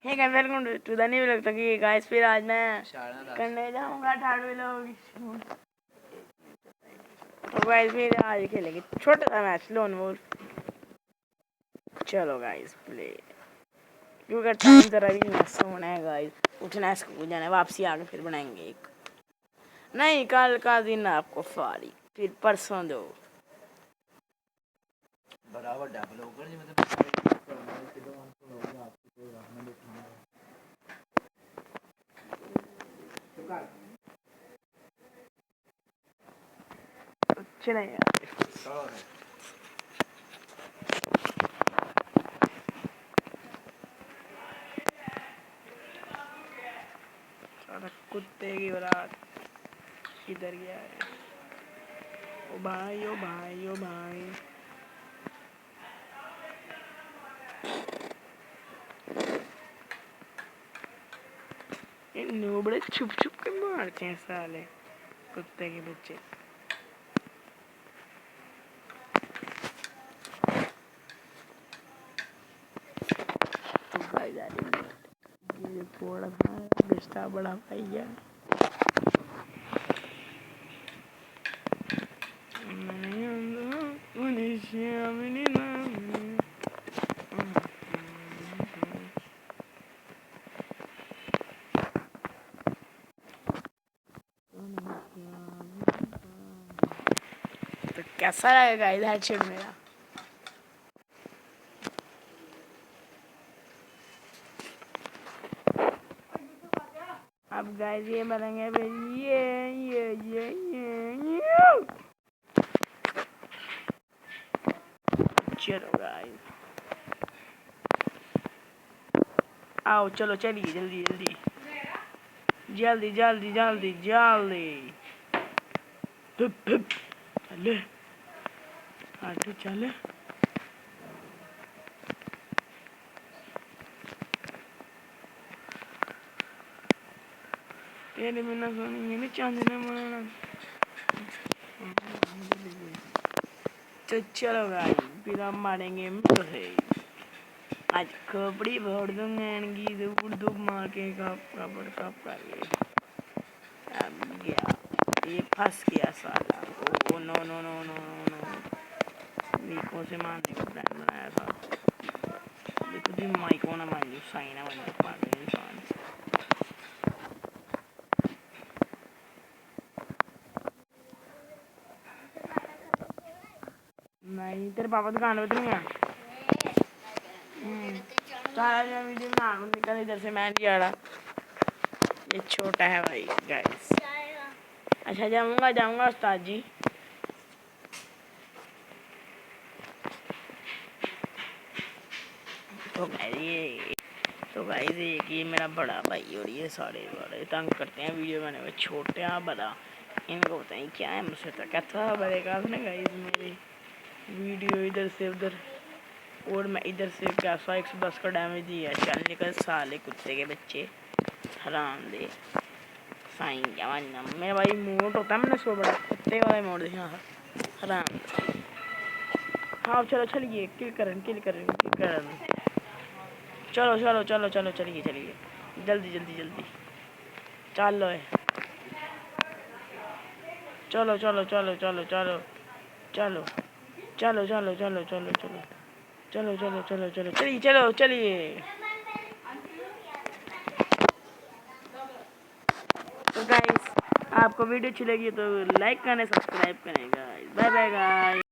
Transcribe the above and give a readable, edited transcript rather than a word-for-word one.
Hey guys welcome to the new vlog. तो कि guys फिर आज मैं करने जाऊंगा थर्ड व्लॉग। तो गाइस फिर आज खेलेंगे छोटा सा मैच लोन वोल्फ। चलो गाइस प्ले। क्योंकि टाइम जरा भी नहीं सोना है गाइस, उठना है, स्कूल जाना है, वापसी आके फिर बनाएंगे एक। नहीं कल का दिन आपको फारी, फिर परसों दो बराबर डबल होकर जी मतलब चले कुत्ते की औलाद किधर गया है? ओ भाई ओ भाई ओ भाई, ये नूबड़े छुप छुप के मारते हैं साले कुत्ते के बच्चे। तो भाई ये थोड़ा सा रिश्ता बड़ा भाई है। तो कैसा लगेगा इधर हेडशॉट मेरा? अब गाइस ये बनेंगे ये चलो गाइस आओ चलो चलिए जल्दी जल्दी जल्दी जल्दी जल्दी जल्दी चले आगे चले। तेरे बिना सोनी नहीं चांदी ने मनाना। तो चलो गाइस फिर हम मारेंगे मुझे आज कपड़ी भर दूंगा इनकी दूर मार के कप कर गया। ये फंस गया साला। Oh no no no no no मीको से मारने का प्लान बनाया था। देखो जी माइको ना मान जो साइन ना बन पा रहे इंसान। नहीं तेरे पापा दुकान पे नहीं है। सारा वीडियो बना निकल इधर से मैं नहीं आ रहा। ये छोटा है भाई गाइस। अच्छा जाऊंगा उस्ताद जी। तो गाइस ये मेरा बड़ा भाई और ये सारे बड़े तंग करते हैं वीडियो बनाने में। छोटे हैं बड़ा इनको बताएं क्या है मुझसे तो कहता बड़ेगा ना गाइस मेरी वीडियो इधर से उधर और मैं इधर से क्या 110 का डैमेज दिया। चल निकल साले कुत्ते के बच्चे हराम दे साइन क्या मानना मेरा भाई मोड होता है। मैंने सो बड़ा कुत्ते वाला मोड देखा हराम। हाँ चलो चलिए किल करन चलो चलो चलो चलो चलिए जल्दी जल्दी जल्दी चलो चलो चलो चलो चलो चलो चलो चलो चलो चलो चलो चलो चलो चलो चलो चलो चलिए चलिए। तो गाइस आपको वीडियो अच्छी लगी तो लाइक करें सब्सक्राइब करें गाइस। Bye bye guys.